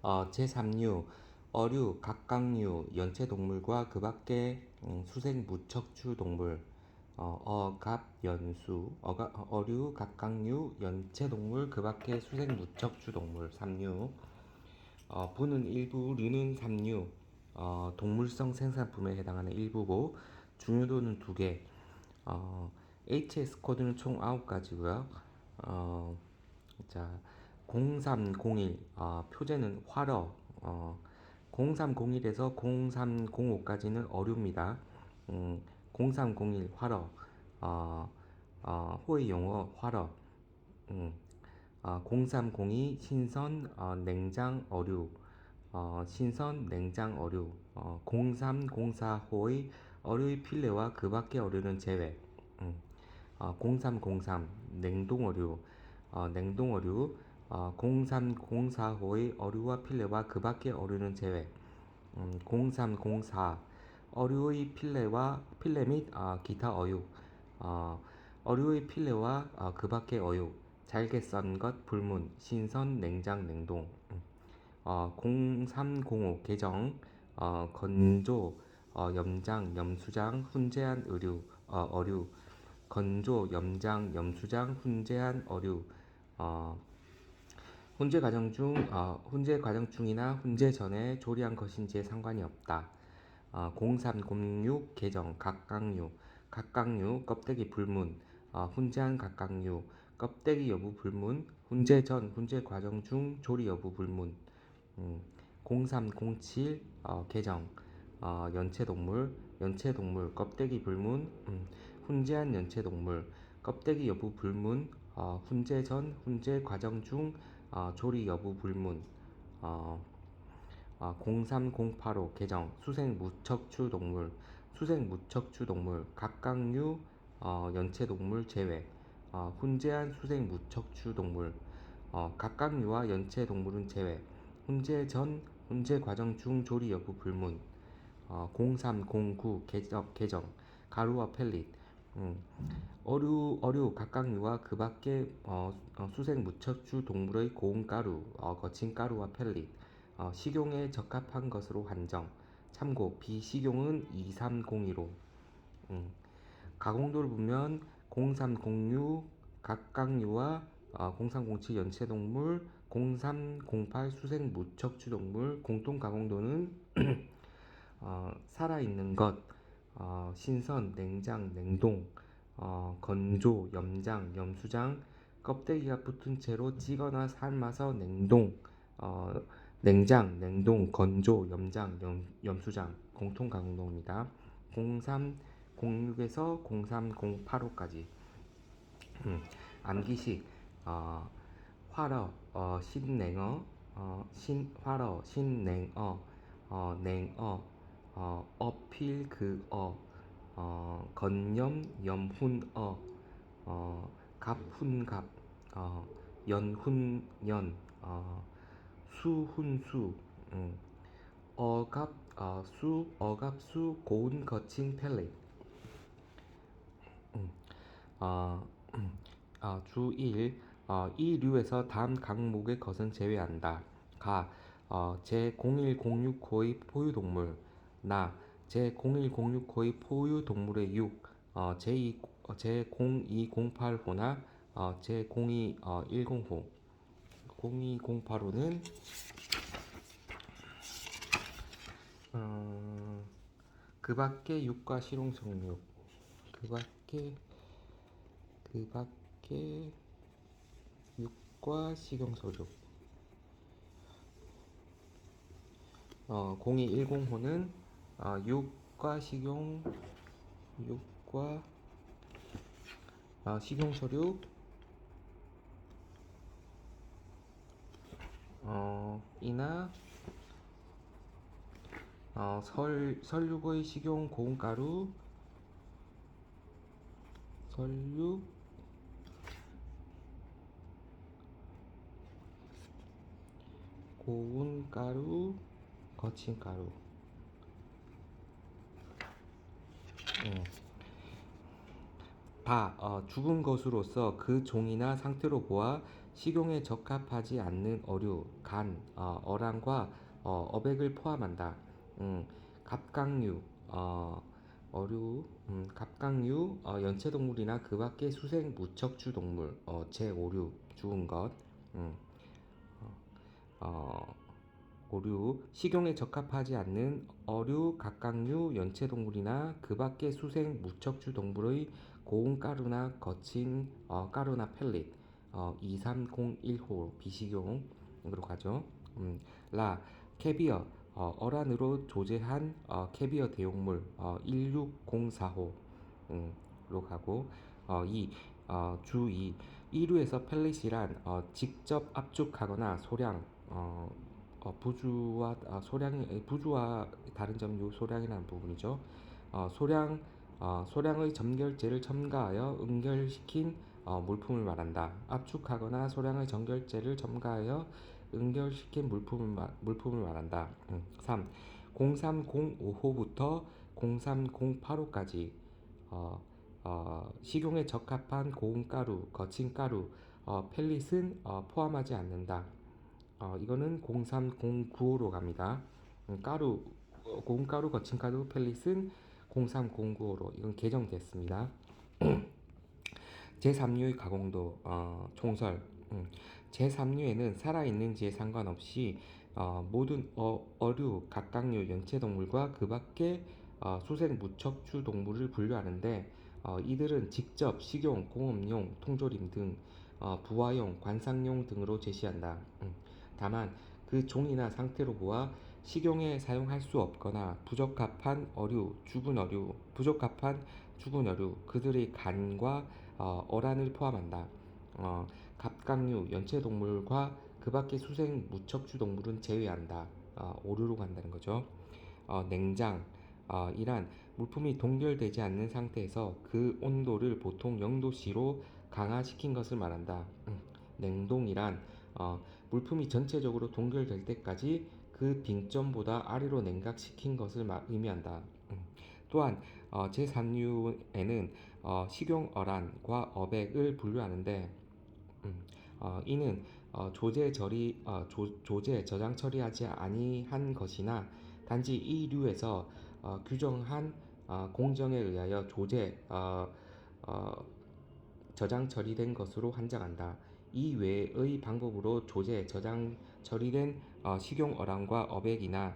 제3류 어류, 각각류, 연체동물과 그 밖의 수생 무척추 동물 어갑, 연수, 어류, 각각류, 연체동물, 그 밖의 수생 무척추 동물 3류 부는 일부, 류는 3류 동물성 생산품에 해당하는 일부고 중요도는 2개 HS 코드는 총 9가지고요 자, 0301 표제는 활어 0301에서 0305까지는 어류입니다. 0301 활어 호의 용어 활어 0302 신선 냉장 어류 신선 냉장 어류 0304 호의 어류의 필레와 그 밖의 어류는 제외 0303 냉동 어류 냉동 어류 0304호의 어류와 필레와 그 밖의 어류는 제외 0304 어류의 필레 및 기타 어육 어류의 필레와 그 밖의 어육 잘게 썬 것 불문 신선 냉장 냉동 0305 개정 건조 염장 염수장 훈제한 어류 건조 염장 염수장 훈제한 어류 훈제 과정 중이나 훈제 전에 조리한 것인지에 상관이 없다. 0306 개정 각각류 껍데기 불문 훈제한 각각류 껍데기 여부 불문 훈제 전 훈제 과정 중 조리 여부 불문 0307 개정 연체동물 껍데기 불문 훈제한 연체동물 껍데기 여부 불문 훈제 전 훈제 과정 중 조리 여부 불문 03085 개정 수생 무척추 동물 각각류 연체동물 제외 훈제한 수생 무척추 동물 각각류와 연체동물은 제외 훈제 전 훈제 과정 중 조리 여부 불문 0309 개정 가루와 펠릿 어류 각각류와 그 밖의 수생 무척추 동물의 고운 가루 거친 가루와 펠릿 식용에 적합한 것으로 한정 참고 비식용은 2302로 가공도를 보면 0306 각각류와 0307 연체동물 0308 수생 무척추동물 공통 가공도는 살아있는 것 신선 냉장 냉동 건조 염장 염수장 껍데기가 붙은 채로 찌거나 삶아서 냉장 냉동 건조 염장 염수장 공통 가공도입니다. 0306에서 0308호까지 암기식 활어 신냉어 신활어 신냉어 냉어 어필 건염 염훈어 갑훈갑 연훈연 수훈수 어갑수 고운 거친 펠렛 주1 이 류에서 다음 각목의 것은 제외한다. 제0106호의 포유동물 나 제0106호의 포유동물의 6 제0208호나 제0210호 0208호는 그 밖의 육과 실용성육 그 밖의 육과 식용소육 0210호는 육과 식용소육 이나 설육의 식용 고운가루 설육 고운가루 거친가루 죽은 것으로서 그 종이나 상태로 보아 식용에 적합하지 않는 어류, 간, 어랑과 어백을 포함한다. 갑각류, 어류, 갑각류, 연체동물이나 그 밖의 수생 무척추 동물, 제오류, 죽은 것, 음, 어, 오류, 식용에 적합하지 않는 어류, 갑각류, 연체동물이나 그 밖의 수생 무척추 동물의 고운 가루나 거친 가루나 펠릿 2301호 비식용으로 가죠. 라, 캐비어, 어란으로 조제한 캐비어 대용물 1604호 로 가고 주2 이류에서 펠릿이란 직접 압축하거나 소량 부주와 다른 점 요 소량이라는 부분이죠. 소량의 점결제를 첨가하여 응결시킨 물품을 말한다. 압축하거나 소량의 점결제를 첨가하여 응결시킨 물품을 말한다. 3. 0305호부터 0308호까지 식용에 적합한 고운 가루, 거친 가루, 펠릿은 포함하지 않는다. 이거는 03095로 갑니다. 고운 가루, 거친 가루, 펠릿은 03095로 이건 개정됐습니다. 제3류의 가공도 총설. 제3류에는 살아있는지에 상관없이 모든 어류, 각각류, 연체동물과 그 밖의 수생 무척추 동물을 분류하는데 이들은 직접 식용, 공업용, 통조림 등 부화용, 관상용 등으로 제시한다. 다만 그 종이나 상태로 보아 식용에 사용할 수 없거나 부적합한 죽은 어류, 그들의 간과 어란을 포함한다. 갑각류, 연체동물과 그 밖의 수생 무척추 동물은 제외한다. 오류로 간다는 거죠. 냉장, 이란 물품이 동결되지 않는 상태에서 그 온도를 보통 0도씨로 강화시킨 것을 말한다. 냉동이란 물품이 전체적으로 동결될 때까지 그 빙점보다 아래로 냉각시킨 것을 의미한다. 또한 제3류에는 식용어란과 어백을 분류하는데 이는 조제 저장 처리하지 아니한 것이나 단지 이 류에서 규정한 공정에 의하여 저장 처리된 것으로 한정한다. 이 외의 방법으로 조제 저장 처리된 식용 어랑과 어백이나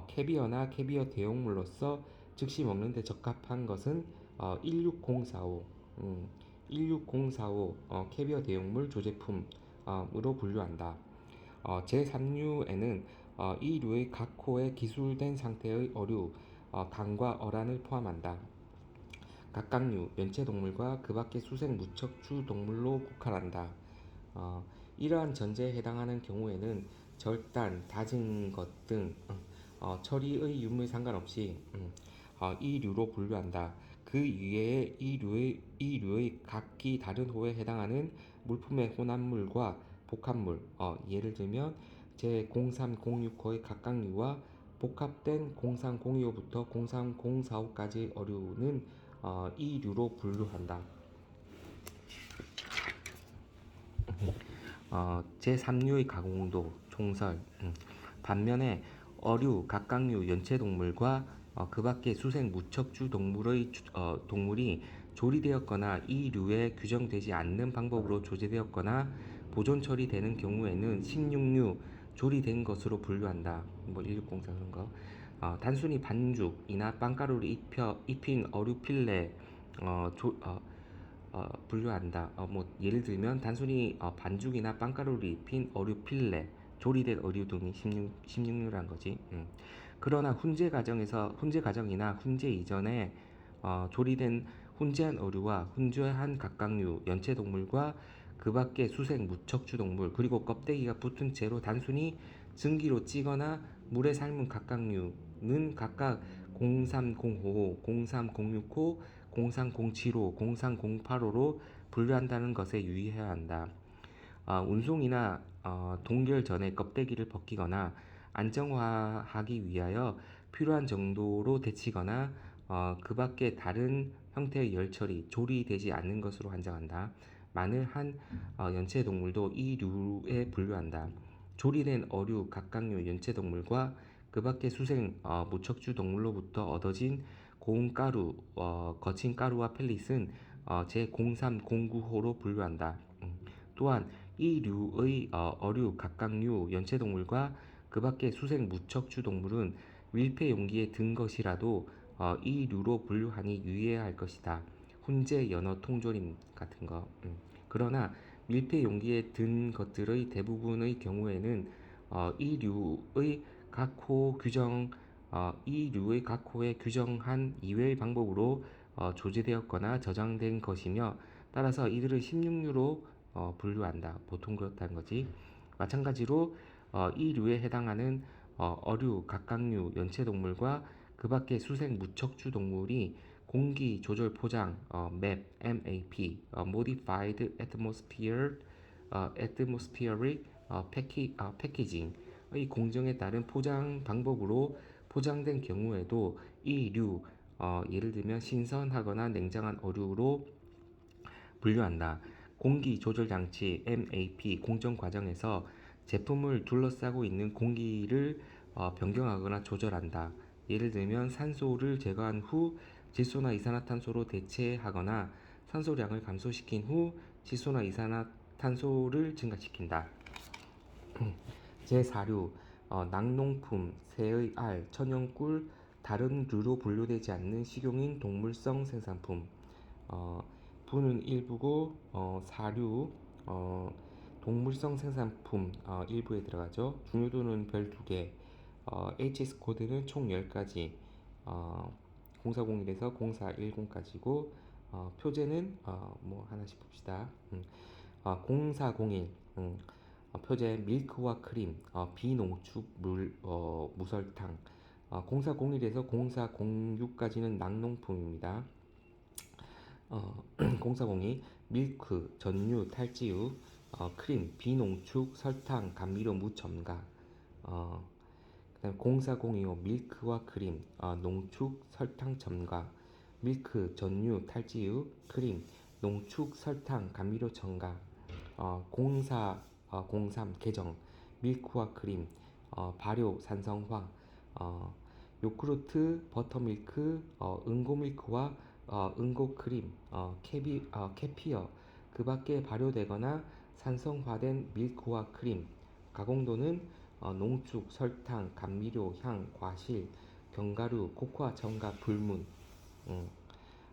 캐비어나 캐비어 대용물로서 즉시 먹는 데 적합한 것은 16045 캐비어 대용물 조제품으로 분류한다. 제3류에는 이 류의 각 호에 기술된 상태의 어류, 간과 어란을 포함한다. 각각류, 연체동물과 그 밖의 수생 무척추 동물로 국한한다. 이러한 전제에 해당하는 경우에는 절단, 다진 것 등 처리의 유무에 상관없이 이 류로 분류한다. 그 이외에 이 류의 각기 다른 호에 해당하는 물품의 혼합물과 복합물, 예를 들면 제0306호의 각각류와 복합된 03025부터 03045까지 어류는 이 류로 분류한다. 제3류의 가공도 총설. 반면에 어류, 각각류, 연체동물과 그 밖의 수생 무척추 동물이 조리되었거나 이 류에 규정되지 않는 방법으로 조제되었거나 보존 처리되는 경우에는 16류 조리된 것으로 분류한다. 1604 그런 거. 단순히 반죽이나 빵가루를 입힌 어류 필레 분류한다. 예를 들면 단순히 반죽이나 빵가루를 입힌 어류 필레, 조리된 어류 등이 16류란 거지. 그러나 훈제 과정이나 훈제 이전에 조리된 훈제한 어류와 훈제한 각각류, 연체동물과 그 밖의 수생 무척추 동물 그리고 껍데기가 붙은 채로 단순히 증기로 찌거나 물에 삶은 각각류는 각각 0305호, 0306호, 0307호, 0308호로 분류한다는 것에 유의해야 한다. 운송이나 동결 전에 껍데기를 벗기거나 안정화하기 위하여 필요한 정도로 데치거나 그 밖에 다른 형태의 열처리, 조리되지 않는 것으로 한정한다. 많은 한 연체 동물도 이 류에 분류한다. 조리된 어류, 각각류 연체 동물과 그 밖의 수생 무척주 동물로부터 얻어진 고운 가루, 거친 가루와 펠릿은 제0309호로 분류한다. 또한 이 류의 어류, 각각류 연체 동물과 그 밖의 수생 무척주 동물은 밀폐 용기에 든 것이라도 이 류로 분류하니 유의해야 할 것이다. 훈제, 연어, 통조림 같은 거. 그러나 밀폐 용기에 든 것들의 대부분의 경우에는 이 류의 각 호 규정 이 류의 각 호에 규정한 이외의 방법으로 조제되었거나 저장된 것이며 따라서 이들을 16류로 분류한다. 보통 그렇다는 거지. 마찬가지로 이 류에 해당하는 어류, 각각류, 연체동물과 그 밖의 수생 무척주 동물이 공기 조절 포장, MAP, Modified Atmospheric Packaging의 공정에 따른 포장 방법으로 포장된 경우에도 이 류, 예를 들면 신선하거나 냉장한 어류로 분류한다. 공기 조절 장치 MAP 공정 과정에서 제품을 둘러싸고 있는 공기를 변경하거나 조절한다. 예를 들면 산소를 제거한 후 질소나 이산화탄소로 대체하거나 산소량을 감소시킨 후 질소나 이산화탄소를 증가시킨다. 제4류 낙농품, 새의 알, 천연꿀, 다른 류로 분류되지 않는 식용인 동물성 생산품. 부는 일부고 사류 동물성 생산품 일부에 들어가죠. 중요도는 별 2개, HS 코드는 총 10가지, 0401에서 0410까지고 표제는 뭐 하나씩 봅시다. 0401 표제 밀크와 크림, 비농축 무설탕. 0401에서 0406까지는 낙농품입니다. 0402 밀크, 전유, 탈지유, 크림, 비농축, 설탕, 감미료, 무첨가. 그다음 0402호 밀크와 크림, 농축, 설탕, 첨가. 밀크, 전유, 탈지유, 크림, 농축, 설탕, 감미료, 첨가. 03 개정 밀크와 크림, 발효, 산성화, 요구르트, 버터밀크, 응고밀크와 응고크림, 캐피어, 그 밖에 발효되거나 산성화된 밀크와 크림, 가공도는 농축, 설탕, 감미료, 향, 과실, 견과류, 코코아, 첨가, 불문.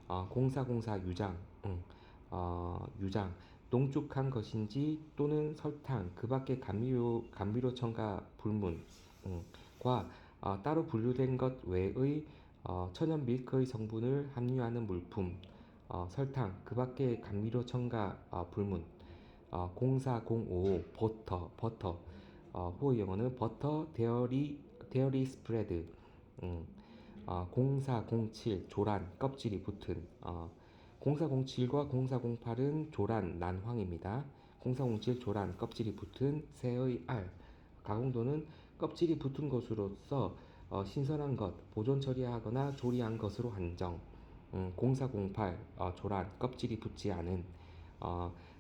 0404 유장, 유장, 농축한 것인지 또는 설탕, 그 밖의 감미료 첨가 불문, 과 따로 분류된 것 외의 천연 밀크의 성분을 함유하는 물품, 설탕, 그 밖의 감미료 첨가 불문. 0405 버터, 후의 영어는 버터 데어리 스프레드. 0407 조란 껍질이 붙은 0407과 0408은 조란 난황입니다. 0407 조란 껍질이 붙은 새의 알, 가공도는 껍질이 붙은 것으로서 신선한 것, 보존 처리하거나 조리한 것으로 한정. 0408 조란 껍질이 붙지 않은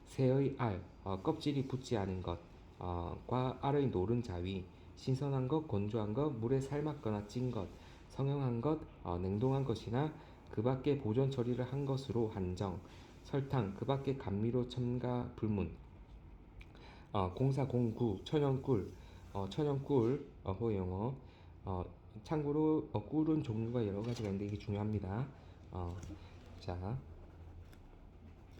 새의 알, 껍질이 붙지 않은 것과 알의 노른자위, 신선한 것, 건조한 것, 물에 삶았거나 찐 것, 성형한 것, 냉동한 것이나 그 밖에 보존 처리를 한 것으로 한정. 설탕, 그 밖에 감미료 첨가 불문. 0409 천연꿀 호영어. 참고로 꿀은 종류가 여러 가지가 있는데 이게 중요합니다. 자,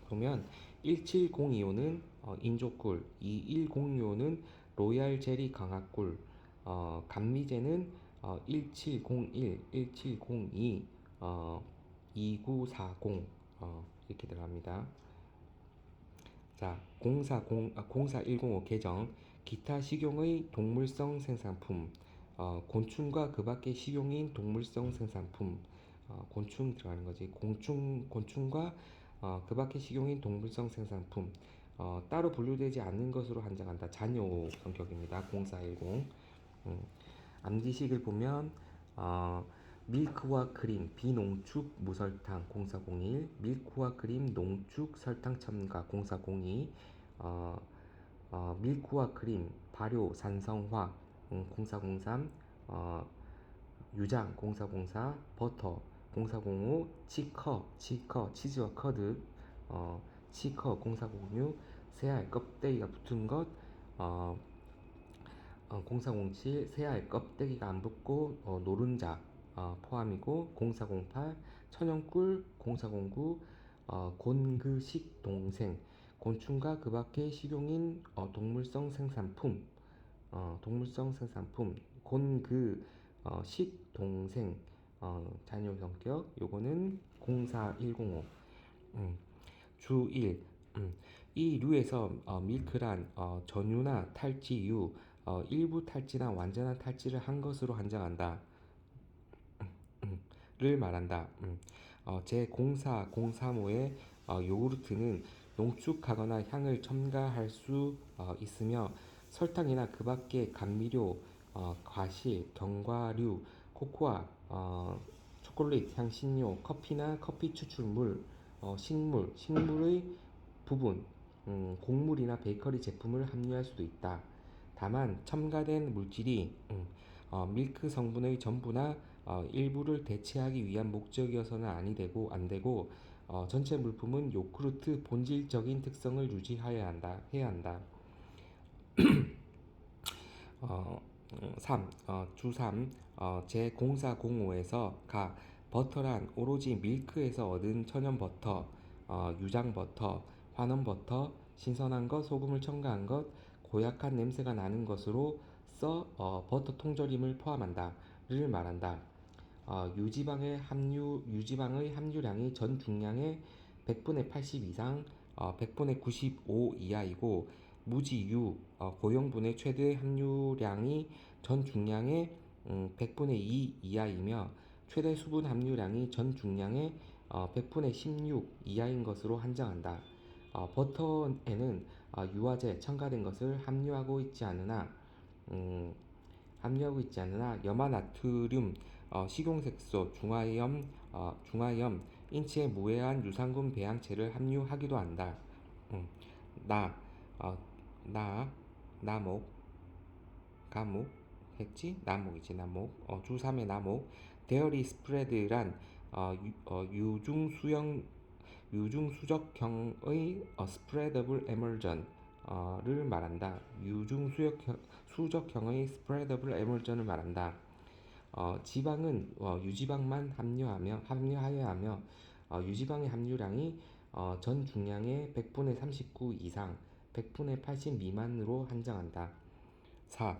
그러면 1702호는 인조꿀, 2106호는 로얄 제리 강화꿀, 감미제는 1701, 1702, 2940 이렇게 들어갑니다. 자, 04105 개정 기타 식용의 동물성 생산품, 곤충과 그 밖의 식용인 동물성 생산품, 곤충 들어가는 거지. 곤충과 그 밖의 식용인 동물성 생산품, 따로 분류되지 않는 것으로 한정한다. 잔여 성격입니다. 0410. 암기식을 보면 밀크와 크림 비농축 무설탕 0401, 밀크와 크림 농축 설탕 첨가 0402, 어, 밀크와 크림 발효 산성화 0403, 유장 0404, 버터 0405, 치커 치즈와 커드 치커 0406, 새알 껍데기가 붙은 것 어, 0407, 새알 껍데기가 안 붙고 노른자 포함이고 0408, 천연꿀 0409, 곤그식 동생 곤충과 그 밖의 식용인 동물성 생산품 동물성 생산품 곤그 식동생 잔여 성격 요거는 04105 주 1. 이 류에서 밀크란 전유나 탈지유, 일부 탈지나 완전한 탈지를 한 것으로 한정한다. 를 말한다. 제04, 035의 요구르트는 농축하거나 향을 첨가할 수 있으며 설탕이나 그 밖의 감미료, 과실, 견과류, 코코아, 초콜릿, 향신료, 커피나 커피 추출물, 식물의 부분, 곡물이나 베이커리 제품을 함유할 수도 있다. 다만 첨가된 물질이 밀크 성분의 전부나 일부를 대체하기 위한 목적이어서는 안 되고 전체 물품은 요구르트 본질적인 특성을 해야 한다. 3. 주 3. 제0405에서 가 버터란 오로지 밀크에서 얻은 천연 버터, 유장 버터, 환원 버터, 신선한 것, 소금을 첨가한 것, 고약한 냄새가 나는 것으로 버터 통조림을 포함한다를 말한다. 유지방의 함유량이 전 중량의 100분의 80 이상, 100분의 95 이하이고 무지유, 고형분의 최대 함유량이 전 중량의 100분의 2 이하이며 최대 수분 함유량이 전 중량의 100분의 16 이하인 것으로 한정한다. 버터에는 유화제, 첨가된 것을 함유하고 있지 않으나 염화나트륨, 식용색소, 중화염, 인체에 무해한 유산균 배양체를 함유하기도 한다. 나, 어, 나목, 가목 주 3의 나목, 데어리 스프레드란 유중수적형의 스프레더블 에멀전을 말한다. 수적형의 스프레더블 에멀전을 말한다. 지방은 유지방만 함유하여야 하며 유지방의 함유량이 전 중량의 100분의 39 이상, 100분의 80 미만으로 한정한다. 4.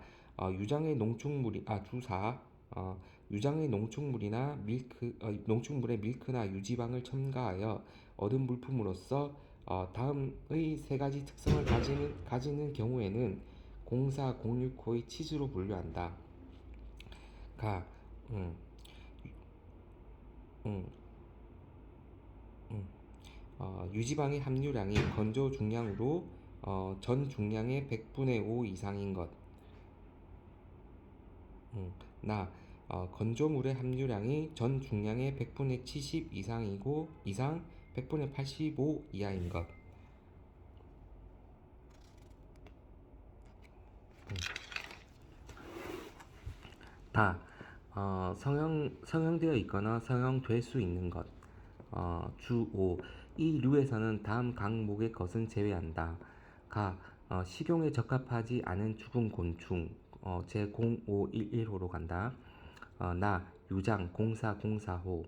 주 4. 유장의 농축물에 밀크나 유지방을 첨가하여 얻은 물품으로서 다음의 세 가지 특성을 가지는 경우에는 0406호의 치즈로 분류한다. 가, 음, 음, 음. 유지방의 함유량이 건조 중량으로 전 중량의 100분의 5 이상인 것. 나, 건조물의 함유량이 전 중량의 100분의 70 이상 100분의 85 이하인 것. 다, 성형되어 있거나 성형될 수 있는 것. 주 5. 이 류에서는 다음 강목의 것은 제외한다. 가, 식용에 적합하지 않은 죽은 곤충. 제0511호로 간다. 나, 유장 0404호.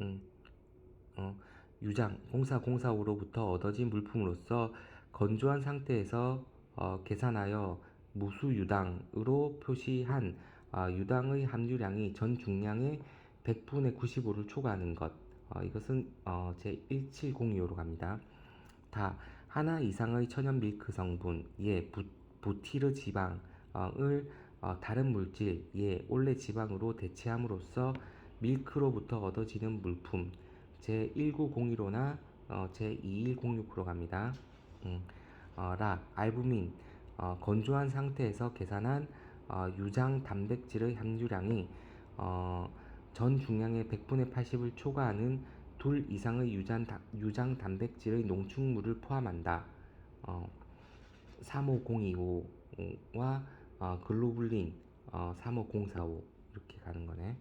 음, 어, 유장 0404호로부터 얻어진 물품으로서 건조한 상태에서 계산하여 무수유당으로 표시한 유당의 함유량이 전 중량의 100분의 95를 초과하는 것. 이것은 제1702호로 갑니다. 다 하나 이상의 천연 밀크 성분, 부티르 지방을 다른 물질, 올레 지방으로 대체함으로써 밀크로부터 얻어지는 물품, 제1901호나 제2106호로 갑니다. 알부민, 건조한 상태에서 계산한 유장 단백질의 함유량이 전 중량의 100분의 80을 초과하는 둘 이상의 유장 단백질의 농축물을 포함한다. 35025와 글로불린 35045 이렇게 가는 거네.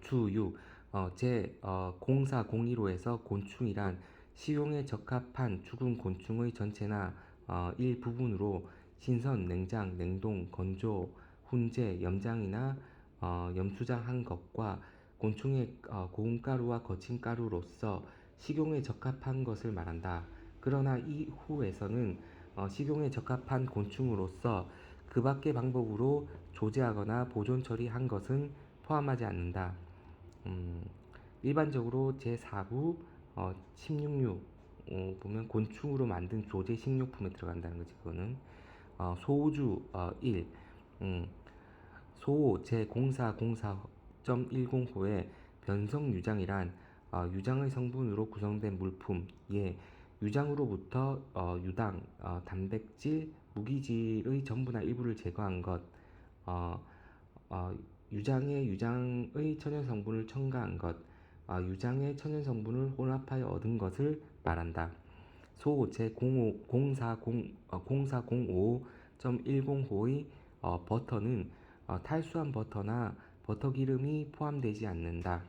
주유 제 0401호에서 곤충이란 식용에 적합한 죽은 곤충의 전체나 일부분으로 신선, 냉장, 냉동, 건조, 훈제, 염장이나 염수장 한 것과 곤충의 고운 가루와 거친 가루로서 식용에 적합한 것을 말한다. 그러나 이후에서는 식용에 적합한 곤충으로서 그 밖의 방법으로 조제하거나 보존 처리한 것은 포함하지 않는다. 일반적으로 제4부 16류 보면 곤충으로 만든 조제 식료품에 들어간다는 거지. 그거는 소우주 1 소 제0404.10호의 변성 유장이란 유장의 성분으로 구성된 물품 예 유장으로부터 유당, 단백질, 무기질의 전부나 일부를 제거한 것 어, 유장의 천연 성분을 첨가한 것, 유장의 천연 성분을 혼합하여 얻은 것을 말한다. 소 제0405.10호의 버터는 탈수한 버터나 버터 기름이 포함되지 않는다.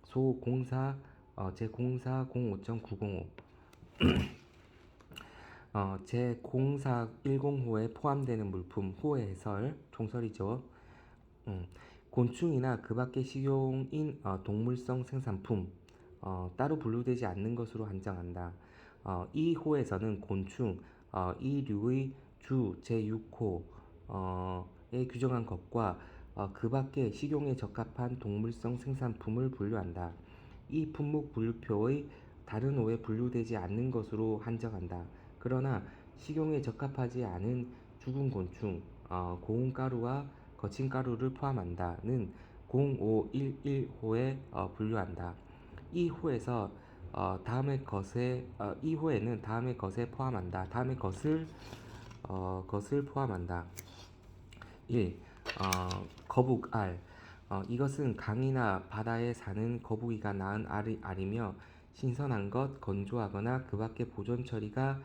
소 04 제0405.905 제0410호에 포함되는 물품 호의 해설 총설이죠. 곤충이나 그 밖의 식용인 동물성 생산품 따로 분류되지 않는 것으로 한정한다. 이 호에서는 곤충 이 류의 주 제6호에 규정한 것과 그 밖의 식용에 적합한 동물성 생산품을 분류한다. 이 품목 분류표의 다른 호에 분류되지 않는 것으로 한정한다. 그러나 식용에 적합하지 않은 죽은 곤충, 고운 가루와 거친 가루를 포함한다는 0511호에 분류한다. 이 호에서 이 호에는 다음의 것에 포함한다. 다음의 것을 포함한다. 1. 거북알 이것은 강이나 바다에 사는 거북이가 낳은 알이며 신선한 것, 건조하거나 그 밖에 보존 처리가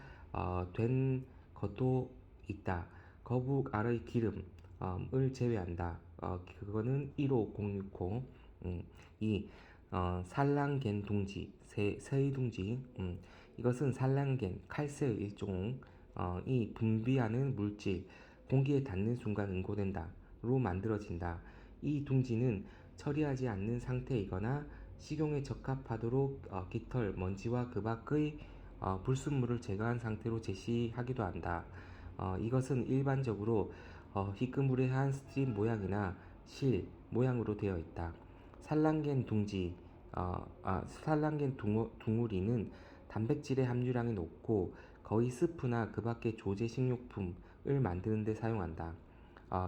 된 것도 있다. 거북알의 기름을 제외한다. 그거는 15060. 2. 산란겐 둥지, 새의 둥지. 이것은 산란겐, 칼새의 일종. 이 분비하는 물질, 공기에 닿는 순간 응고된다로 만들어진다. 이 둥지는 처리하지 않는 상태이거나 식용에 적합하도록 깃털, 먼지와 그 밖의 불순물을 제거한 상태로 제시하기도 한다. 이것은 일반적으로 희끄무레한 스트림 모양이나 실 모양으로 되어 있다. 산란겐 둥우리는 단백질의 함유량이 높고 거의 스프나 그 밖의 조제 식료품을 만드는 데 사용한다.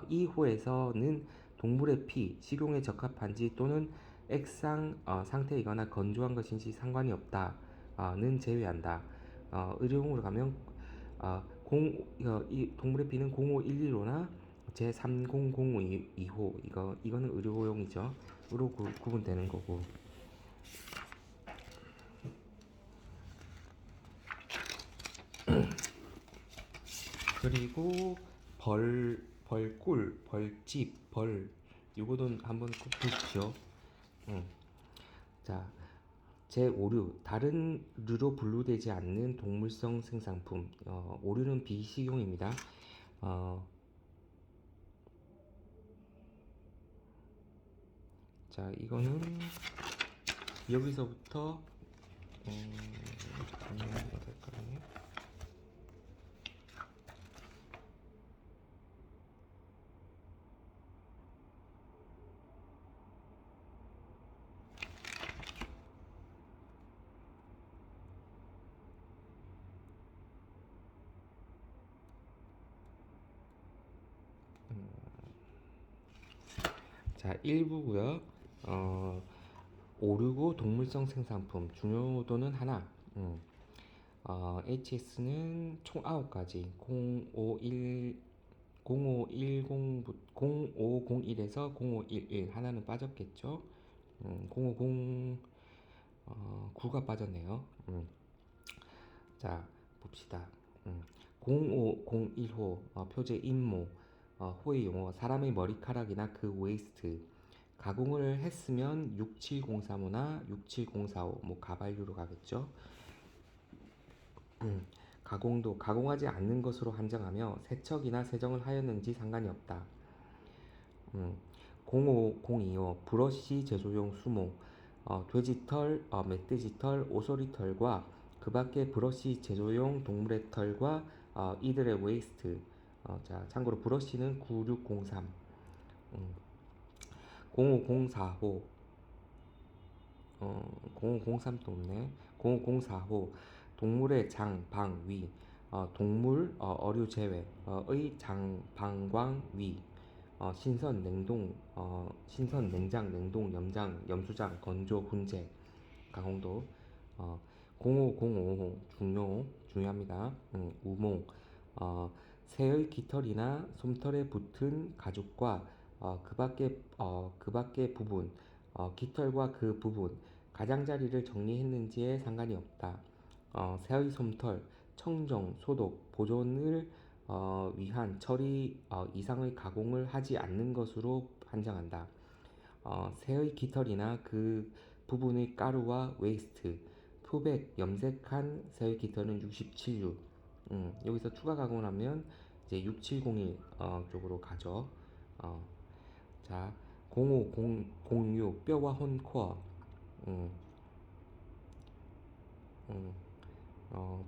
이 호에서는 동물의 피, 식용에 적합한지 또는 액상 상태이거나 건조한 것인지 상관이 없다는 제외한다. 의료용으로 가면 이 동물의 피는 0511호나 제3002호 이거는 의료용이죠. 으로 구분되는 거고. 그리고 벌꿀, 벌집, 요거는 한번 꼭 보십시오. 자, 제5류 다른 류로 분류되지 않는 동물성 생산품. 오류는 비식용입니다. 자, 이거는 여기서부터 잠깐만요. 자, 1부고요. 565 동물성 생산품 중요도는 하나. HS는 총 9가지 051 0510, 0501에서 0511 하나는 빠졌겠죠? 0509가 빠졌네요. 자, 봅시다. 0501호 표제 임모 호의 용어 사람의 머리카락이나 그 웨이스트 가공을 했으면 67035나 67045 뭐 가발류로 가겠죠. 가공도 가공하지 않는 것으로 한정하며 세척이나 세정을 하였는지 상관이 없다. 0502호 브러쉬 제조용 수모 돼지털, 멧돼지털, 오소리털과 그 밖의 브러쉬 제조용 동물의 털과 이들의 웨이스트 자 참고로 브러쉬는 9603 0504호 0503도 없네 0504호 동물의 장, 방, 위 동물, 어류 제외 의 장, 방광, 위 신선, 냉동, 신선, 냉장, 냉동, 염장, 염수장, 건조, 훈제, 강홍도 0505호 중요합니다. 우몽 새의 깃털이나 솜털에 붙은 가죽과 그 밖의 부분 깃털과 그 부분 가장자리를 정리했는지에 상관이 없다. 새의 솜털 청정, 소독, 보존을 위한 처리 이상의 가공을 하지 않는 것으로 판정한다. 새의 깃털이나 그 부분의 가루와 웨이스트, 표백, 염색한 새의 깃털은 67류. 여기서 추가 가공을 하면 이제 6701 쪽으로 가죠. 자, 05006 뼈와 혼 코어. 음, 음,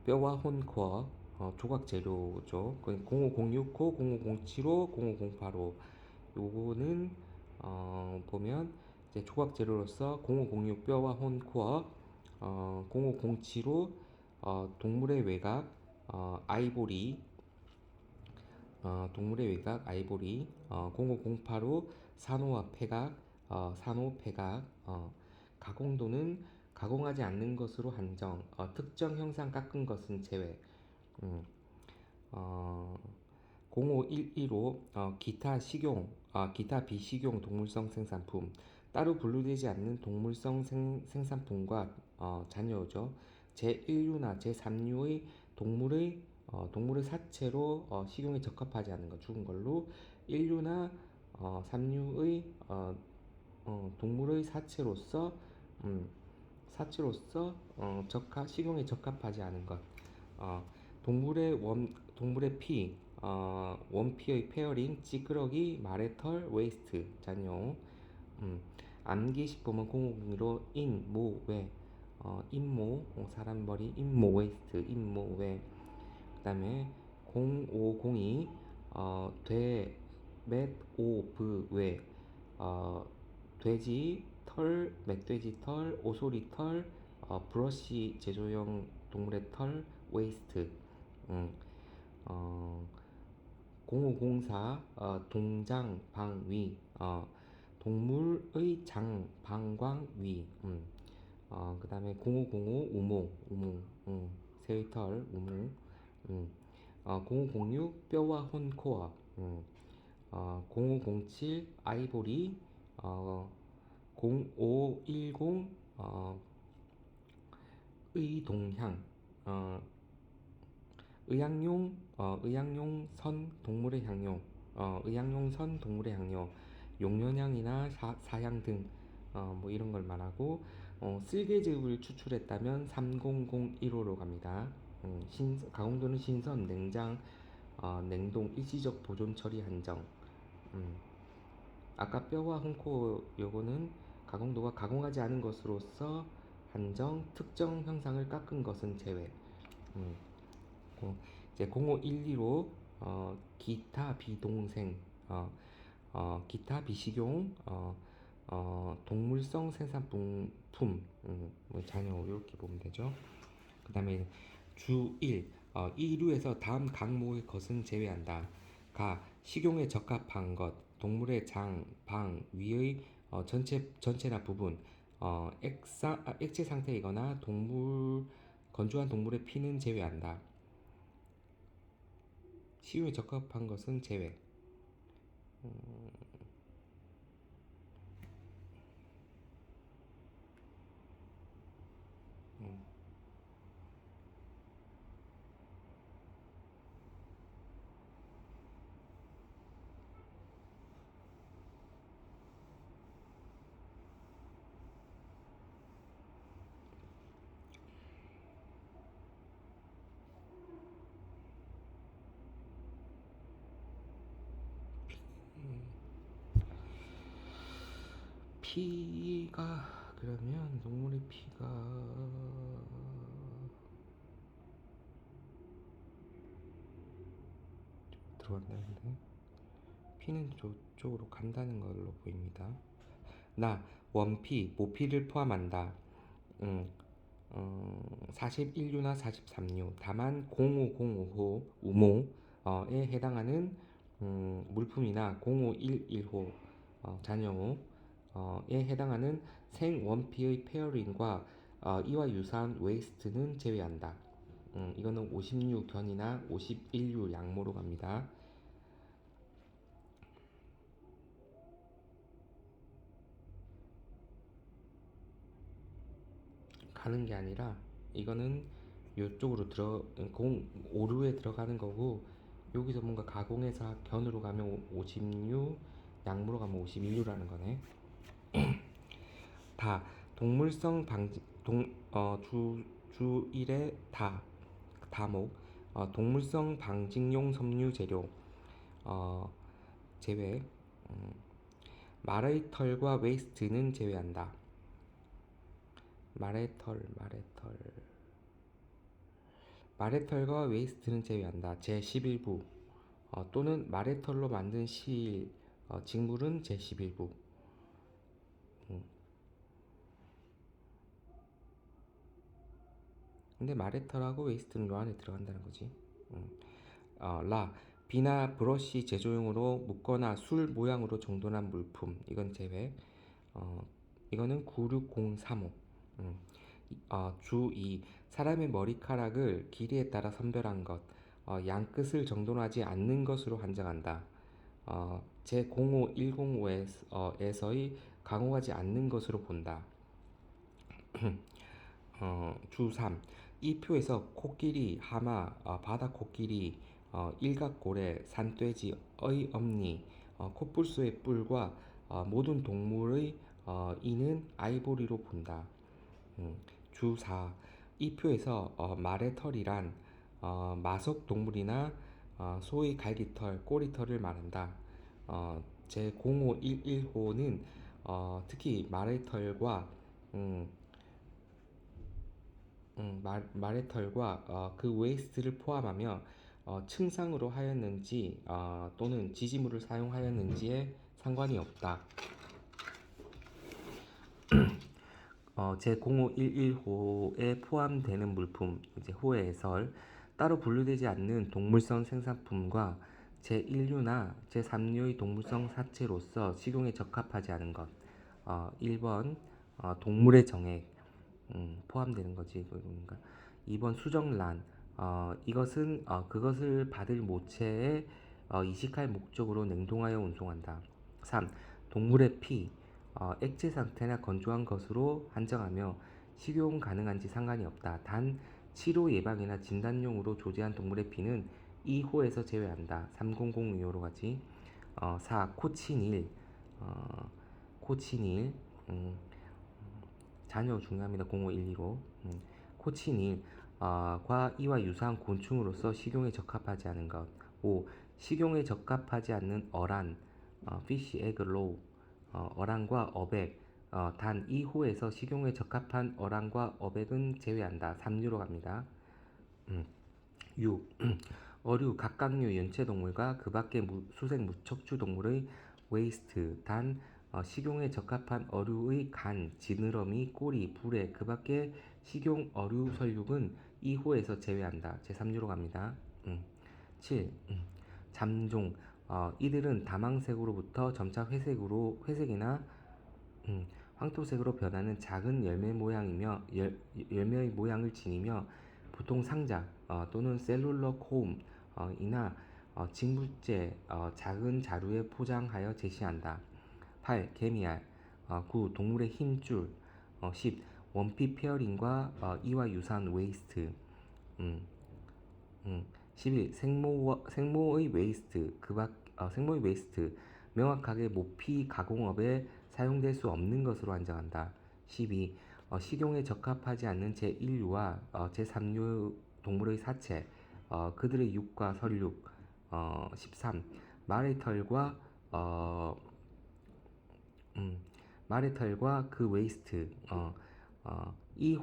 뼈와 혼 코어 조각 재료죠. 05006호, 0007호, 0008호. 요거는 보면 이제 조각 재료로서 0506 뼈와 혼 코어, 0507호 동물의 외각, 아이보리, 동물의 외각, 아이보리, 0508호 산호와 폐각, 산호, 폐각, 가공도는 가공하지 않는 것으로 한정, 특정 형상 깎은 것은 제외. 음, 어, 0511호 기타 식용, 기타 비식용 동물성 생산품 따로 분류되지 않는 동물성 생산품과 잔여죠. 제1류나 제3류의 동물의 사체로 식용에 적합하지 않은 것 식은 걸로 1류나 3류의 동물의 사체로서 식용에 적합하지 않은 것 동물의 피 원피의 페어링 찌끄러기 말의 털 웨이스트 잔용 암기식품은 0502로 인, 모, 외 인모 사람 머리 인모 웨이스트 인모 외 그다음에 0502 돼, 맷, 오, 브, 외 돼지 털, 멧돼지 털, 오소리 털 브러쉬 제조용 동물의 털 웨이스트 어, 0504 동장 방위 동물의 장 방광위 그 다음에 0505 우몽 새의 털 우몽 0506 뼈와 혼 코어 0507 아이보리 0510 의동향 의약용 선 동물의 향료 의약용 선 동물의 향료 용련향이나 사향 등 뭐 이런 걸 말하고 쓸개즙을 추출했다면 3001호로 갑니다. 가공도는 신선, 냉장, 냉동, 일시적 보존 처리 한정. 아까 뼈와 홍코 요거는 가공도가 가공하지 않은 것으로서 한정, 특정 형상을 깎은 것은 제외. 음, 이제 0512로 기타 비동생, 기타 비식용, 동물성 생산품, 뭐 잔여 이렇게 보면 되죠. 그 다음에 주 1, 이류에서 다음 각목의 것은 제외한다. 가, 식용에 적합한 것, 동물의 장, 방, 위의 전체나 부분, 액체 상태이거나 건조한 동물의 피는 제외한다. 식용에 적합한 것은 제외. 피가 그러면 동물의 피가 들어간다는데 피는 저쪽으로 간다는 걸로 보입니다. 나 원피, 모피를 포함한다. 41유나 43유. 다만 0505호 우모에 해당하는 물품이나 0511호 잔여호에 해당하는 생원피의 페어링과 이와 유사한 웨이스트는 제외한다. 이거는 50유 견이나 51유 양모로 갑니다. 가는 게 아니라 이거는 이쪽으로 오류에 들어가는 거고, 여기서 뭔가 가공해서 견으로 가면 50유, 양무로 가면 51유라는 거네. 다 동물성 방지 주 1의 다목 동물성 방직용 섬유 재료 제외. 말의 털과 웨이스트는 제외한다. 말의 털과 웨이스트는 제외한다. 제11부 또는 말의 털로 만든 실 직물은 제11부. 근데 말의 털하고 웨이스트는 요 안에 들어간다는 거지. 비나 브러쉬 제조용으로 묶거나 술 모양으로 정돈한 물품, 이건 제외. 이거는 96035. 주 2. 사람의 머리카락을 길이에 따라 선별한 것, 양끝을 정돈하지 않는 것으로 한정한다. 제05105에서의 강호하지 않는 것으로 본다. 주 3. 이 표에서 코끼리, 하마, 바다 코끼리, 일각고래, 산돼지, 어이없니, 코뿔소의 뿔과 모든 동물의 이는 아이보리로 본다. 주 4. 이 표에서 말의 털이란 마석 동물이나 소의 갈기털, 꼬리털을 말한다. 제0511호는 특히 말의 털과 말의 털과 그 웨이스트를 포함하며 침상으로 하였는지 또는 지지물을 사용하였는지에 상관이 없다. 제0511호에 포함되는 물품, 이제 호의 해설, 따로 분류되지 않는 동물성 생산품과 제1류나 제3류의 동물성 사체로서 식용에 적합하지 않은 것. 1번 동물의 정액 포함되는 거지. 그러니까 2번 수정란, 이것은 그것을 받을 모체에 이식할 목적으로 냉동하여 운송한다. 3. 동물의 피, 액체 상태나 건조한 것으로 한정하며 식용 가능한지 상관이 없다. 단 치료 예방이나 진단용으로 조제한 동물의 피는 이 호에서 제외한다. 3002호로 가지. 4. 코치닐, 코치닐, 잔여 중요합니다. 0512로. 코치닐 과 이와 유사한 곤충으로서 식용에 적합하지 않은 것. 5. 식용에 적합하지 않는 어란, fish, egg, roe, 어란과 어백, 단 2호에서 식용에 적합한 어란과 어백은 제외한다. 3류로 갑니다. 6. 어류, 각각류 연체동물과 그 밖의 수생 무척추 동물의 웨이스트, 단 식용에 적합한 어류의 간, 지느러미, 꼬리, 부레, 그 밖의 식용 어류 설육은 2호에서 제외한다. 제3류로 갑니다. 7. 잠종, 이들은 다망색으로부터 점차 회색이나 황토색으로 변하는 작은 열매 모양이며 열매의 모양을 지니며 보통 상자 또는 셀룰러 콤 이나 직물제 작은 자루에 포장하여 제시한다. 8. 개미알. 9. 동물의 힘줄. 10. 원피 페어링과 이와 유사한 웨이스트. 음, 11. 생모의 웨이스트. 생모의 웨이스트. 명확하게 모피 가공업에 사용될 수 없는 것으로 한정한다. 12. 식용에 적합하지 않는 제1류와 제3류 동물의 사체, 그들의 육과 설육. 13. 말의 털과 어, 말의 털과 그 웨이스트. 이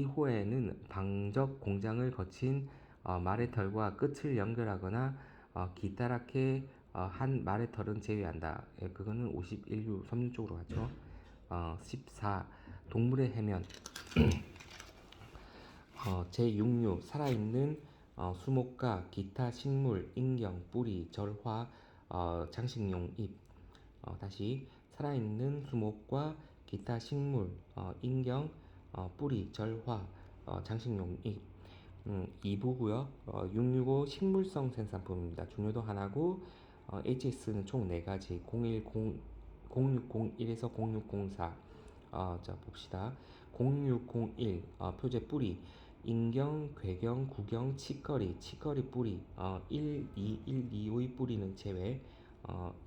호에는 방적 공장을 거친 말의 털과 끝을 연결하거나 기다랗게 한 말의 털은 제외한다. 예, 그거는 51류 섬유 쪽으로 가죠. 14. 동물의 해면. 제6류 살아있는 수목과 기타 식물, 인경, 뿌리, 절화, 장식용 잎. 다시 살아있는 수목과 기타 식물, 인경, 뿌리, 절화, 장식용 잎. 2부고요. 665 식물성 생산품입니다. 중요도 하나고 HS는 총 4가지 0601에서 0604. 자 봅시다. 0601 표제 뿌리 인경, 괴경, 구경, 치거리 뿌리 12125의 뿌리는 제외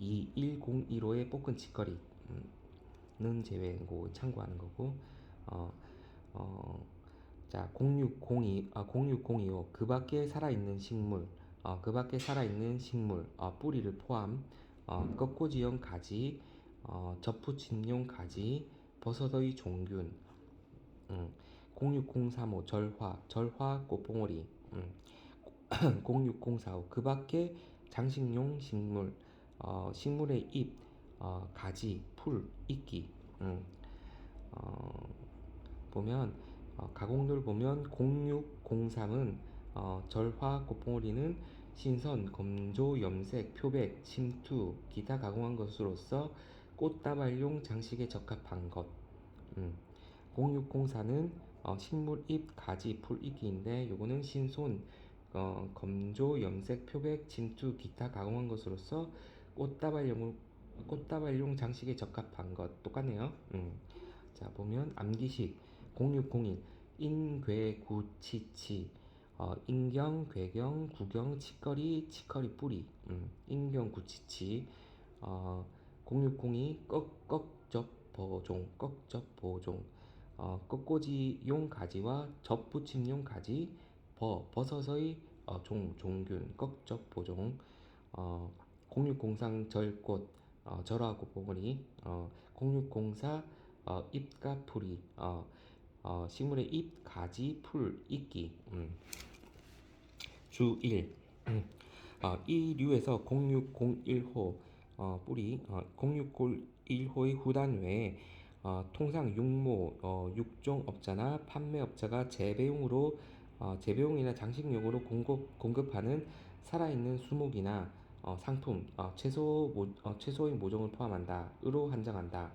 21015의 볶은 치거리는 제외고 참고하는 거고 어, 어, 자 0602호 그 밖에 살아있는 식물 뿌리를 포함 꺾꽂이용 가지 접붙임용 가지 버섯의 종균 06035 절화 꽃봉오리 06045 그 밖에 장식용 식물 식물의 잎 가지 풀 이끼 보면 가공도를 보면 0603은 절화 꽃봉오리는 신선, 검조, 염색, 표백, 침투, 기타 가공한 것으로서 꽃다발용 장식에 적합한 것. 0604는 식물 잎, 가지, 풀, 이끼인데 요거는 신손, 검조, 염색, 표백, 침투, 기타 가공한 것으로서 꽃다발용 장식에 적합한 것. 똑같네요. 자 보면 암기식 0601 인괴구치치 인경, 괴경, 구경, 치거리 뿌리 인경구치치 0602 꺽적보종 꺾꽂이용 가지와 접붙임용 가지 버섯의 종균 꺽적보종 0603 절꽃 절하고 봉우리 0604 잎과 풀이 식물의 잎, 가지, 풀, 이끼 주 1. 이 류에서 0601호 뿌리 0601호의 후단 외에 통상 육종업자나 판매업자가 재배용이나 장식용으로 공급하는 살아있는 수목이나 상품, 채소의 모종을 포함한다. 으로 한정한다.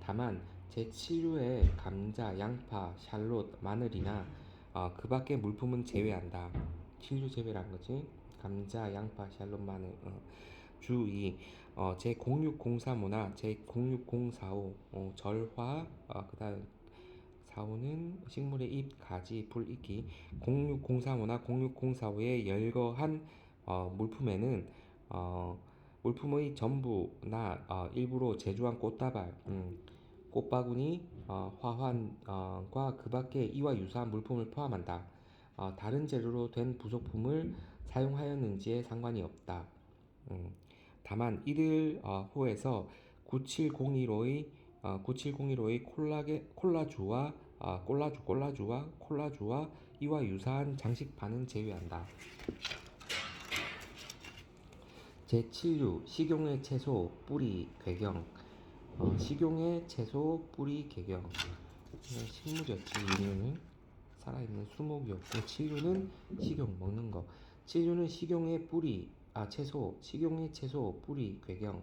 다만 제7류의 감자, 양파, 샬롯, 마늘이나 그 밖의 물품은 제외한다. 7류 제외라는 거지. 감자, 양파, 샬롯, 마늘. 주2 제0603호나 제06045 절화 그다음 45는 식물의 잎, 가지, 풀, 이끼 0603호나 0604호의 열거한 물품에는 물품의 전부나 일부로 제조한 꽃다발, 꽃바구니, 화환과 그 밖의 이와 유사한 물품을 포함한다. 다른 재료로 된 부속품을 사용하였는지에 상관이 없다. 다만 이들 호에서 9701호의 콜라주와 이와 유사한 장식판은 제외한다. 제7류 식용의 채소 뿌리 괴경 식용의 채소 뿌리 괴경 식물이었지. 6류는 살아있는 수목이었고 7류는 식용 먹는 거 7류는 식용의 채소 뿌리 괴경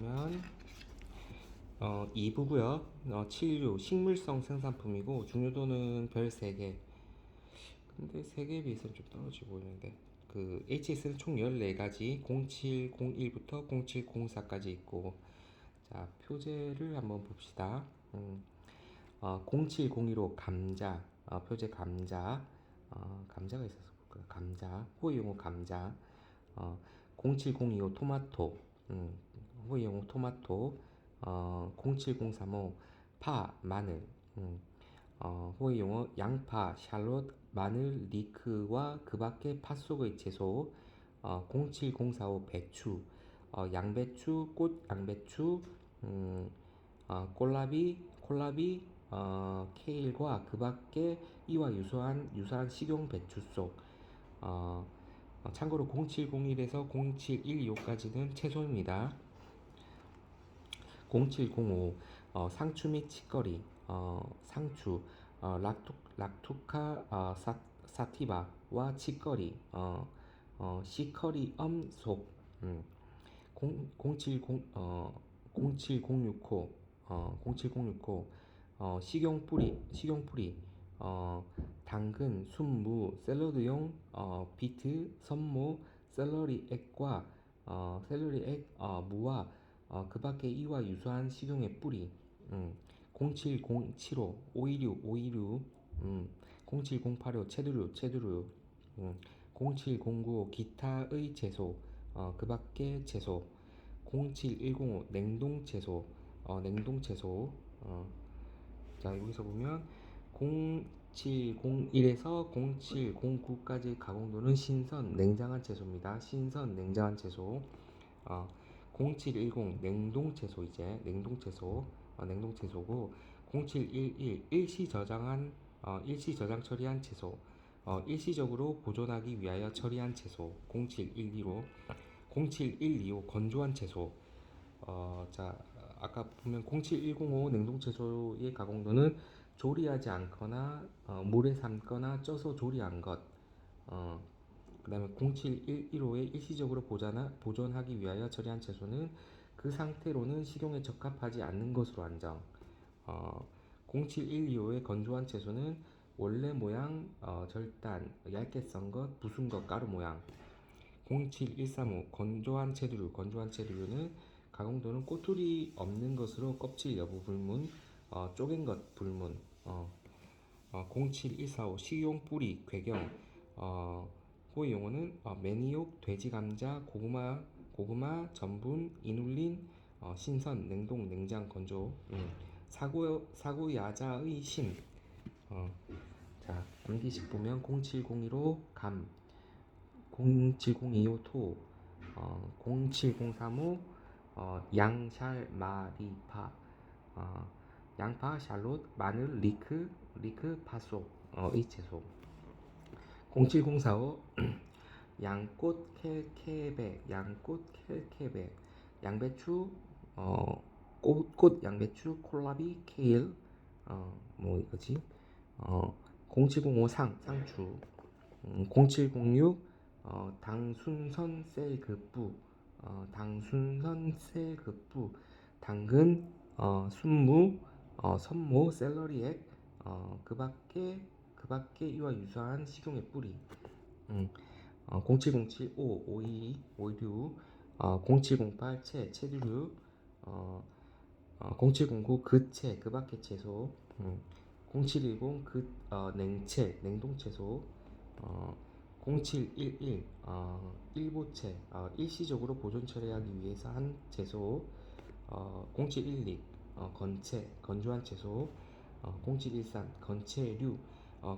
보면 2부고요. 7류 식물성 생산품이고 중요도는 별 3개. 근데 3개에 비해서는 좀 떨어지고 보이는데 그 HS는 총 14가지 0701부터 0704까지 있고 자 표제를 한번 봅시다. 0702로 감자 표제 감자 감자가 있어서 볼까요? 감자 호위용어 감자 07025 토마토 호위용어 토마토 07035 파 마늘 호위용어 양파 샬롯 마늘 리크와 그 밖의 파 속의 채소 07045 배추 양배추 꽃 양배추 콜라비 케일과 그 밖에 이와 유사한 식용 배추 속 참고로 0701에서 0712까지는 채소입니다. 0705 상추 및 치거리 상추 락투카 사티바와 치거리 시커리엄 속 07065 식용뿌리 당근 순무 샐러드용 비트 선모 샐러리액과 무와 그 밖에 이와 유사한 식용의 뿌리 07075 526 0708호 채두류 0709 기타의 채소 그 밖의 채소 07105 냉동채소 자 여기서 보면 0701에서 0709까지 가공도는 신선 냉장한 채소입니다. 신선 냉장한 채소 0710 냉동채소 이제 냉동채소고 0711 일시 저장 처리한 채소 일시적으로 보존하기 위하여 처리한 채소 0712 건조한 채소 자 아까 보면 07105 냉동채소의 가공도는 조리하지 않거나 물에 삶거나 쪄서 조리한 것 그 다음에 07115에 일시적으로 보존하기 위하여 처리한 채소는 그 상태로는 식용에 적합하지 않는 것으로 한정 07125의 건조한 채소는 원래 모양 절단 얇게 썬 것 부순 것 가루 모양 07135 건조한 채두류는 가공도는 꼬투리 없는 것으로 껍질 여부 불문 쪼갠 것 불문 07145 식용 뿌리 괴경 호의 용어는 매니옥 돼지 감자 고구마 전분 이눌린 신선 냉동 냉장 건조 사구 야자의 심 자 암기식 보면 0702로 감 07025 토 07035 양샬 마리파 양파 샬롯 마늘 리크 파속 의 채소 07045 양꽃 켈케베 양배추 꽃 양배추 콜라비 케일 뭐 이거지 0705 상추 0706 당순선 셀급부 당근 순무 선모 샐러리액 그 밖에 이와 유사한 식용의 뿌리 07075 오이류 0708 채두류 0709 그채 그 밖의 채소 0710 냉동채소 0711 일보채 일시적으로 보존 처리하기 위해서 한 채소 0712 건조한 채소 0713 건채류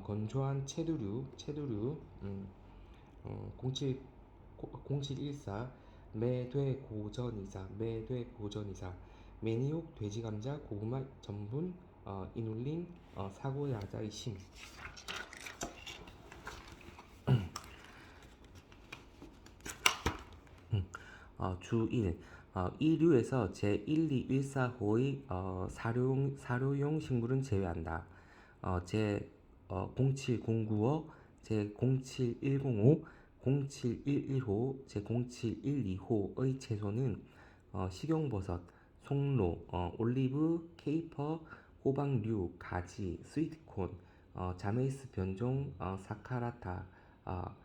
건조한 채두류 0714 매되고전이사 매니옥 돼지감자 고구마 전분 이눌린 사고야자의 심 주 1. 2류에서 제1, 2, 1, 4호의 사료용 식물은 제외한다. 제 07095, 제 07105, 07115, 제 07125의 채소는 식용버섯, 송로, 올리브, 케이퍼, 호박류, 가지, 스위트콘, 자메이스 변종, 사카라타, 어,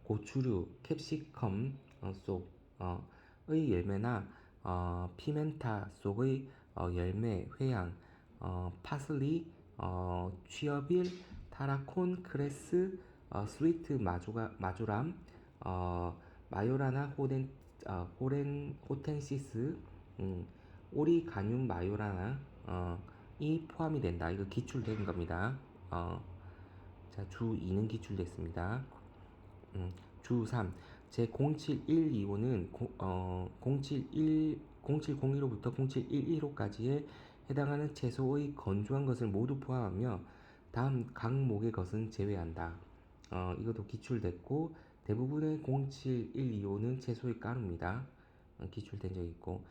고추류, 캡시컴 속의 열매나 피멘타 속의 열매, 회양, 파슬리, 취어빌, 타라콘, 크레스, 스위트 마조람, 마요라나 호텐시스, 오리가늄 마요라나 이 포함이 된다. 이거 기출된 겁니다. 자, 주 2는 기출됐습니다. 주 3. 제 07125는 0701부터 0711호까지에 해당하는 채소의 건조한 것을 모두 포함하며 다음 각목의 것은 제외한다. 이것도 기출됐고 대부분의 07125는 채소의 가루입니다. 기출된 적이 있고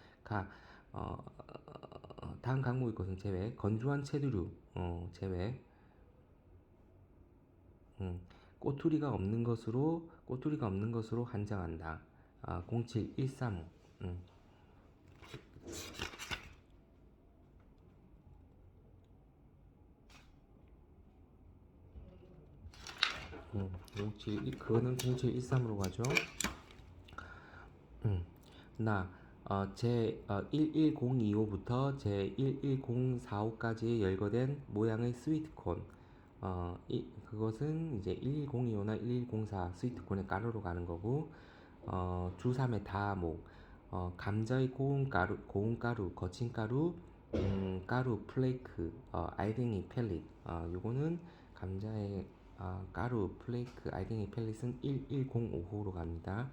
다음 각목의 것은 제외. 건조한 채두류 제외. 꼬투리가 없는 것으로 한정한다. 07135. 그거는 0713으로 가죠. 제 11025부터 제 11045까지 열거된 모양의 스위트콘. 그것은 이제 11025나 1104 스위트콘의 가루로 가는 거고, 주 3의 다목, 감자의 고운가루, 거친가루, 가루, 플레이크, 알갱이, 펠릿. 요거는 감자의 가루, 플레이크, 알갱이, 펠릿은 1105호로 갑니다.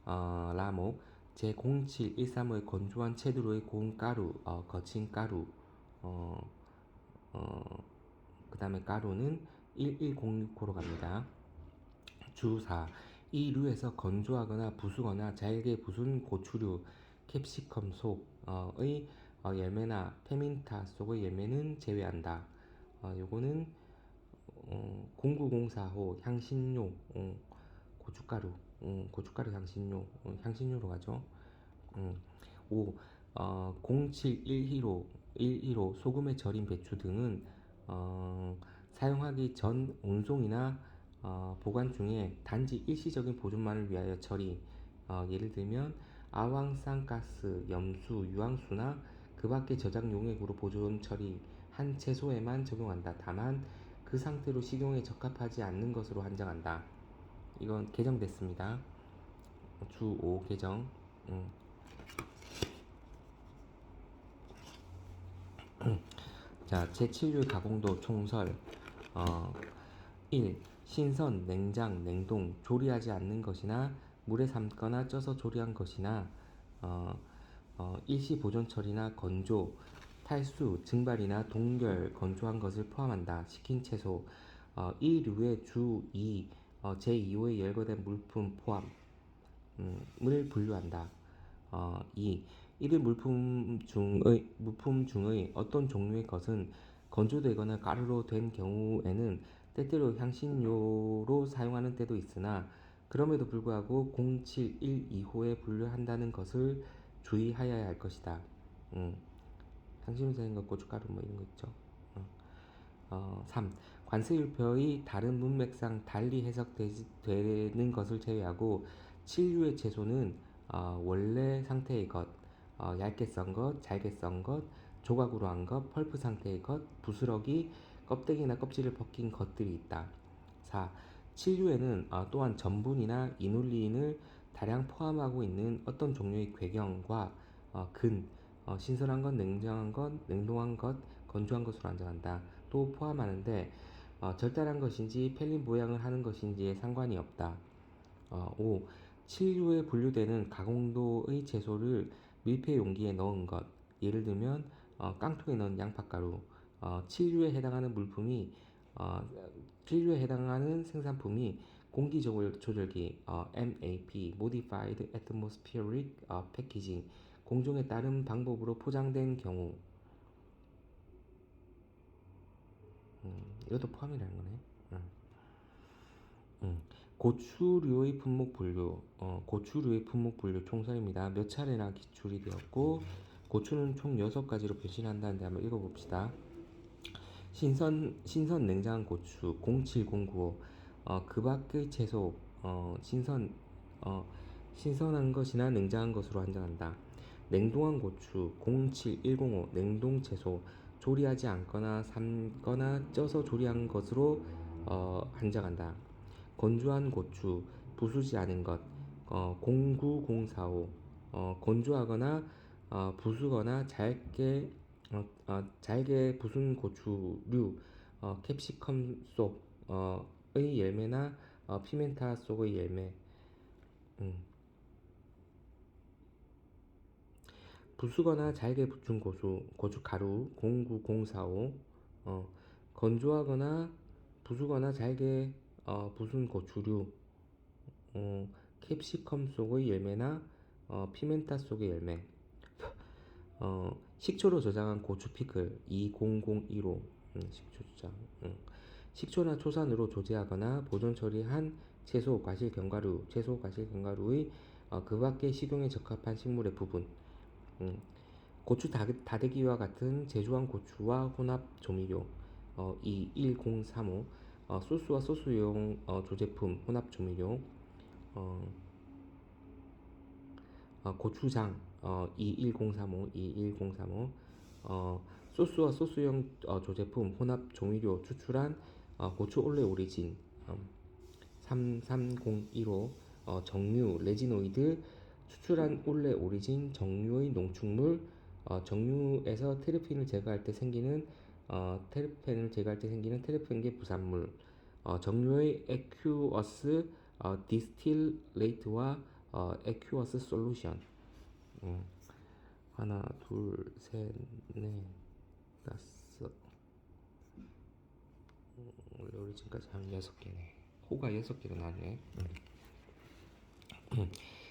라목, 제07135의 건조한 채두로의 고운가루, 거친가루, 그 다음에 가루는 1106호로 갑니다. 주 4. 이 류에서 건조하거나 부수거나 잘게 부순 고추류, 캡시컴 속의 열매나 페민타 속의 열매는 제외한다. 요거는 0904호 향신료, 고춧가루 향신료로 가죠. 5. 07115 소금에 절인 배추 등은 사용하기 전 운송이나 보관 중에 단지 일시적인 보존만을 위하여 처리, 예를 들면 아황산가스, 염수, 유황수나 그 밖의 저장 용액으로 보존 처리한 채소에만 적용한다. 다만 그 상태로 식용에 적합하지 않는 것으로 한정한다. 이건 개정됐습니다. 주 5 개정. 자, 제7류 가공도 총설. 1. 신선, 냉장, 냉동, 조리하지 않는 것이나 물에 삶거나 쪄서 조리한 것이나 일시 보존 처리나 건조, 탈수, 증발이나 동결, 건조한 것을 포함한다. 식힌 채소. 이 류의 주 2, 제2호에 열거된 물품 포함을 분류한다. 2. 이들 물품 중의 어떤 종류의 것은 건조되거나 가루로 된 경우에는 때때로 향신료로 사용하는 때도 있으나 그럼에도 불구하고 0712호에 분류한다는 것을 주의하여야 할 것이다. 향신료 사용한 것, 고춧가루 뭐 이런 거 있죠. 3. 관세율표의 다른 문맥상 달리 해석되는 것을 제외하고 7류의 채소는 원래 상태의 것, 얇게 썬 것, 잘게 썬 것, 조각으로 한 것, 펄프 상태의 것, 부스러기, 껍데기나 껍질을 벗긴 것들이 있다. 4. 7류에는 또한 전분이나 이눌린을 다량 포함하고 있는 어떤 종류의 궤경과 신선한 것, 냉장한 것, 냉동한 것, 건조한 것으로 한정한다. 또 포함하는데 절단한 것인지 펠린 모양을 하는 것인지에 상관이 없다. 5. 7류에 분류되는 가공도의 채소를 밀폐 용기에 넣은 것, 예를 들면 깡통에 넣은 양파가루. 7류에 해당하는 생산품이 공기 조절기 MAP (Modified Atmospheric Packaging) 공정에 따른 방법으로 포장된 경우. 이것도 포함이라는 거네. 고추류의 품목 분류, 고추류의 품목 분류 총설입니다. 몇 차례나 기출이 되었고, 고추는 총 6가지로 변신한다는데 한번 읽어봅시다. 신선 냉장한 고추 07095, 그 밖의 채소, 신선한 것이나 냉장한 것으로 한정한다. 냉동한 고추 07105, 냉동 채소, 조리하지 않거나 삶거나 쪄서 조리한 것으로 한정한다. 건조한 고추, 부수지 않은 것, 09045, 건조하거나 부수거나 잘게 부순 고추류, 캡시컴 속의 열매나 피멘타 속의 열매. 부수거나 잘게 부순 고춧가루 09045, 건조하거나 부수거나 잘게 부순 고추류, 캡시컴 속의 열매나 피멘타 속의 열매. 식초로 저장한 고추 피클 20015, 식초 저장. 식초나 초산으로 조제하거나 보존 처리한 채소, 과실, 견과류의 그 밖의 식용에 적합한 식물의 부분. 고추 다대기와 같은 제조한 고추와 혼합 조미료 21035, 소스와 소스용 조제품 혼합 조미료, 고추장 21035, 소스와 소스용 조제품 혼합 조미료 추출한 고추 올레 오리진 33015, 정류 레지노이드 추출한 올레 오리진 정류의 농축물, 정류에서 테르펜을 제거할 때 생기는 테르펜계 부산물, 정류의 에큐어스 디스틸레이트와 에큐어스 솔루션. 하나, 둘, 셋, 넷, 다섯. 원래 오리진까지 한 6개네. 호가 6개로 나네.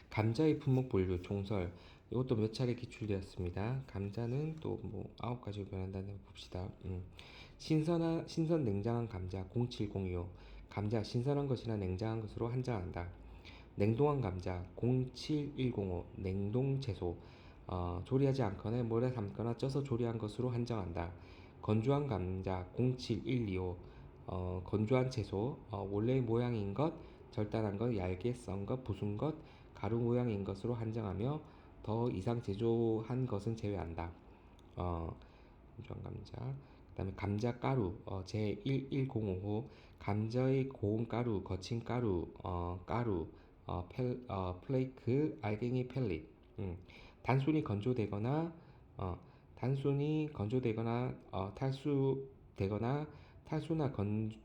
감자의 품목 분류 총설. 이것도 몇 차례 기출되었습니다. 감자는 또 뭐 9가지로 변한다는 거 봅시다. 신선 냉장한 감자 0702호. 감자 신선한 것이나 냉장한 것으로 한정한다. 냉동한 감자 07105, 냉동 채소, 조리하지 않거나 물에 삶거나 쪄서 조리한 것으로 한정한다. 건조한 감자 07125, 건조한 채소, 원래의 모양인 것, 절단한 것, 얇게 썬 것, 부순 것, 가루 모양인 것으로 한정하며 더 이상 제조한 것은 제외한다. 건조한 감자. 그 다음에 감자 가루 제1105호, 감자의 고운 가루, 거친 가루, 플레이크, 알갱이 펠릿. 단순히 건조되거나 탈수되거나 탈수나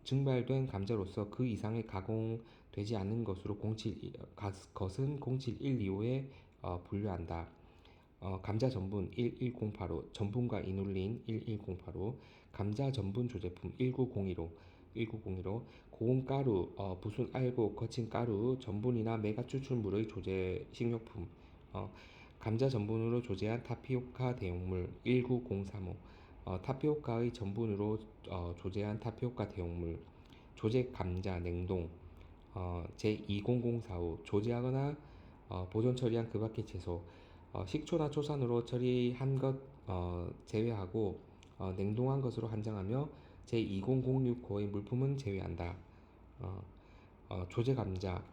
증발된 감자로서 그 이상의 가공되지 않는 것으로 것은 0712호에 분류한다. 감자 전분 11085, 전분과 이눌린 11085, 감자 전분 조제품 1901호, 고운 가루, 부순 알고 거친 가루, 전분이나 메가 추출물의 조제 식료품, 감자 전분으로 조제한 타피오카 대용물 19035, 타피오카의 전분으로 조제한 타피오카 대용물, 조제 감자 냉동 제20045, 조제하거나 보존 처리한 그 밖의 채소, 식초나 초산으로 처리한 것 제외하고 냉동한 것으로 한정하며 제20069호의 물품은 제외한다. 조제 감자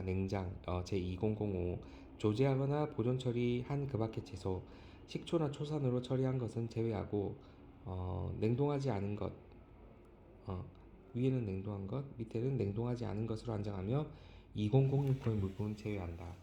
냉장 제2005, 조제하거나 보존 처리한 그 밖의 채소, 식초나 초산으로 처리한 것은 제외하고 냉동하지 않은 것, 위에는 냉동한 것, 밑에는 냉동하지 않은 것으로 한정하며 2006호의 물품은 제외한다.